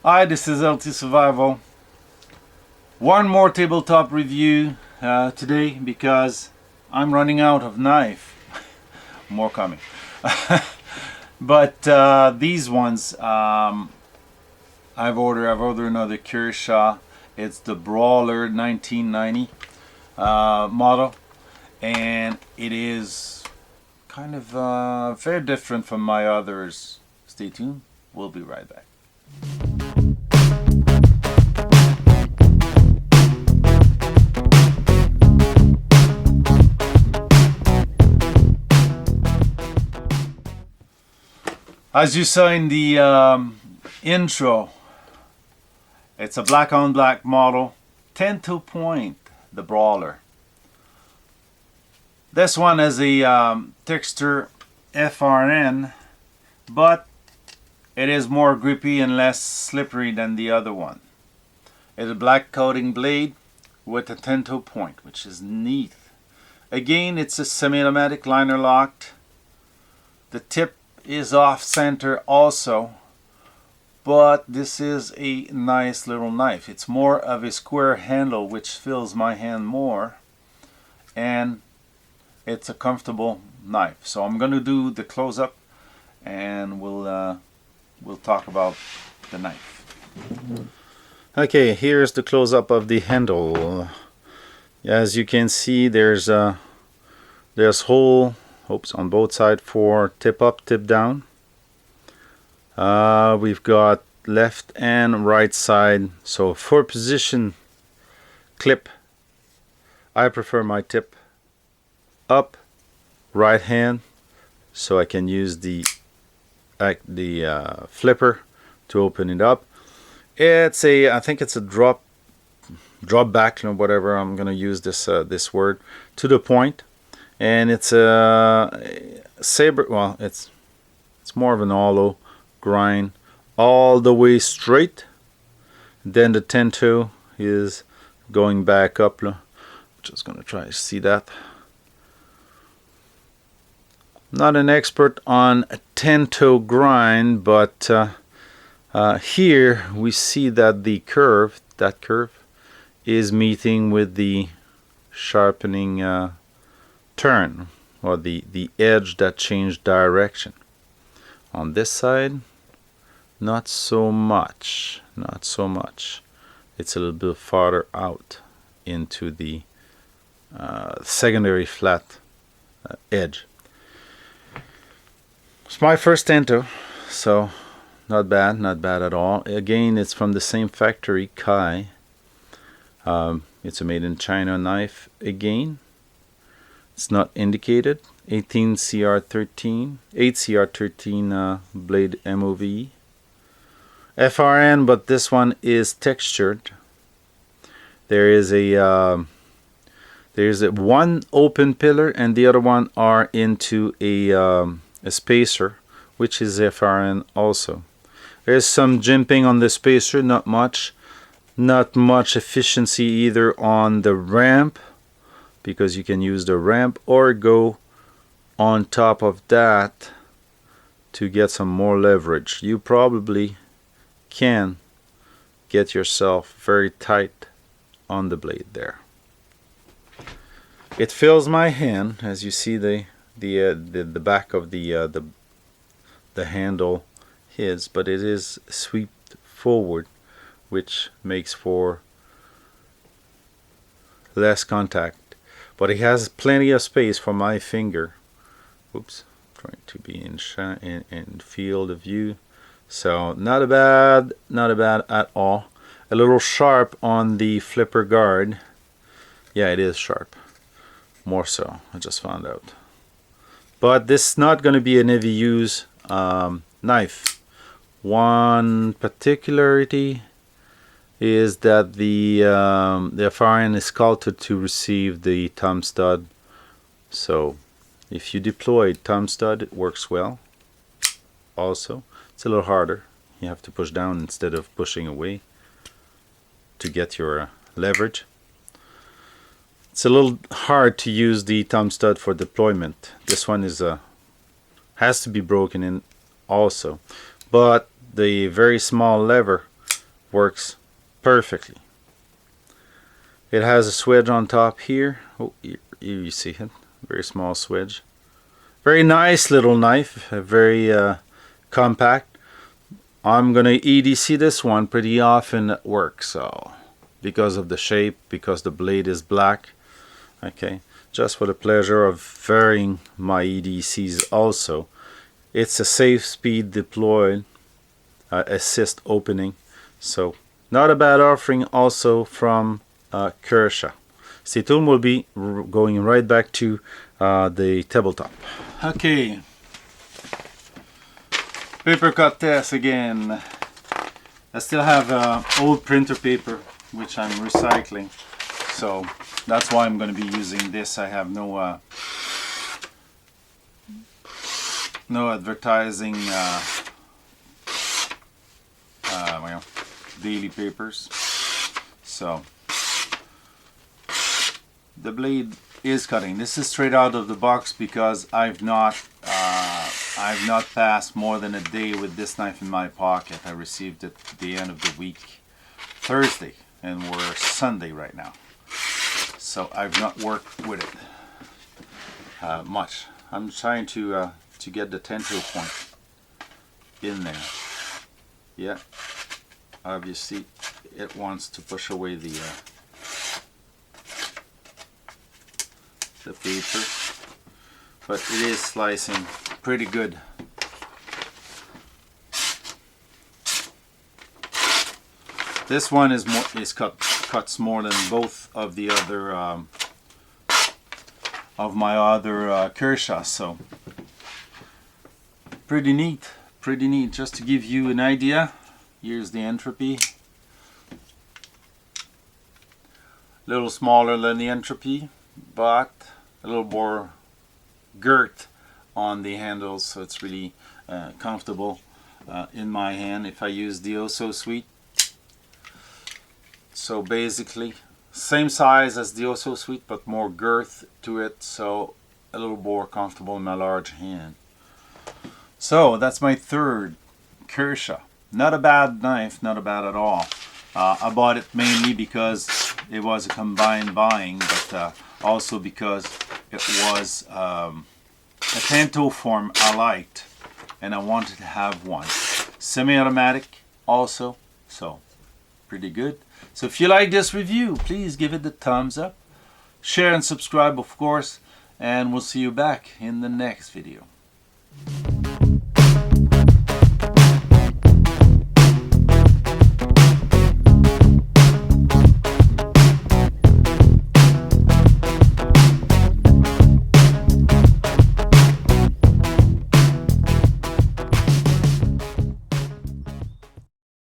Hi, this is LT Survival. One more tabletop review today because I'm running out of knife. More coming. But these ones I've ordered another Kershaw. It's the Brawler 1990 model, and it is kind of very different from my others. Stay tuned. We'll be right back. As you saw in the intro, it's a black on black model, Tanto point, the Brawler. This one has a texture FRN, but it is more grippy and less slippery than the other one. It's a black coating blade with a Tanto point, which is neat. Again, it's a semi-automatic liner locked. The tip is off center also, but this is a nice little knife. It's more of a square handle, which fills my hand more, and it's a comfortable knife. So I'm going to do the close-up, and we'll talk about the knife. Okay, here's the close-up of the handle. As you can see, there's hole on both sides for tip up, tip down. We've got left and right side. So for position clip, I prefer my tip up, right hand, so I can use the flipper to open it up. It's I think it's a drop back, or whatever I'm gonna use this word, to the point. And it's a saber, well, it's more of an hollow grind all the way straight. Then the Tanto is going back up. I'm just gonna try to see that. Not an expert on Tanto grind, but here we see that the curve, is meeting with the sharpening turn, or the edge that changed direction. On this side, not so much. It's a little bit farther out into the secondary flat edge. It's my first Tanto, so not bad at all. Again, it's from the same factory, Kai. It's a made in China knife again. It's not indicated. 18 CR13, 8 CR13 blade MOV. FRN, but this one is textured. There's a one open pillar, and the other one are into a spacer, which is FRN also. There's some jimping on the spacer, not much efficiency either on the ramp, because you can use the ramp or go on top of that to get some more leverage. You probably can get yourself very tight on the blade there. It fills my hand, as you see the back of the handle is, but it is swept forward, which makes for less contact. But it has plenty of space for my finger. Oops, trying to be in field of view. So not bad at all. A little sharp on the flipper guard. Yeah, it is sharp. More so, I just found out. But this is not going to be an heavy use knife. One particularity is that the FRN is sculpted to receive the thumb stud. So if you deploy thumb stud, it works well. Also, it's a little harder. You have to push down instead of pushing away to get your leverage. It's a little hard to use the thumb stud for deployment. This one is has to be broken in also, but the very small lever works perfectly. It has a swedge on top here. Oh, you see it. Very small swedge. Very nice little knife. Very compact. I'm gonna EDC this one pretty often at work, so because of the shape, because the blade is black. Okay, just for the pleasure of varying my EDCs also. It's a safe speed deploy assist opening, so not a bad offering also from Kershaw. Stay tuned, we'll be going right back to the tabletop. Okay, paper cut test again. I still have old printer paper which I'm recycling, so that's why I'm going to be using this. I have no advertising well, daily papers. So the blade is cutting. This is straight out of the box because I've not passed more than a day with this knife in my pocket. I received it at the end of the week, Thursday, and we're Sunday right now. So I've not worked with it much. I'm trying to get the Tanto point in there. Yeah, obviously it wants to push away the paper, but it is slicing pretty good. This one cuts more than both of the other of my other Kershaw, so pretty neat, pretty neat. Just to give you an idea, here's the entropy. A little smaller than the entropy, but a little more girth on the handles, so it's really comfortable in my hand if I use the Oh So Sweet. So basically same size as the Oh So Sweet, but more girth to it, so a little more comfortable in my large hand. So that's my third Kershaw. Not a bad knife, not a bad at all. I bought it mainly because it was a combined buying, but also because it was a Tanto form I liked and I wanted to have one. Semi-automatic also, so pretty good. So if you like this review, please give it the thumbs up. Share and subscribe, of course, and we'll see you back in the next video.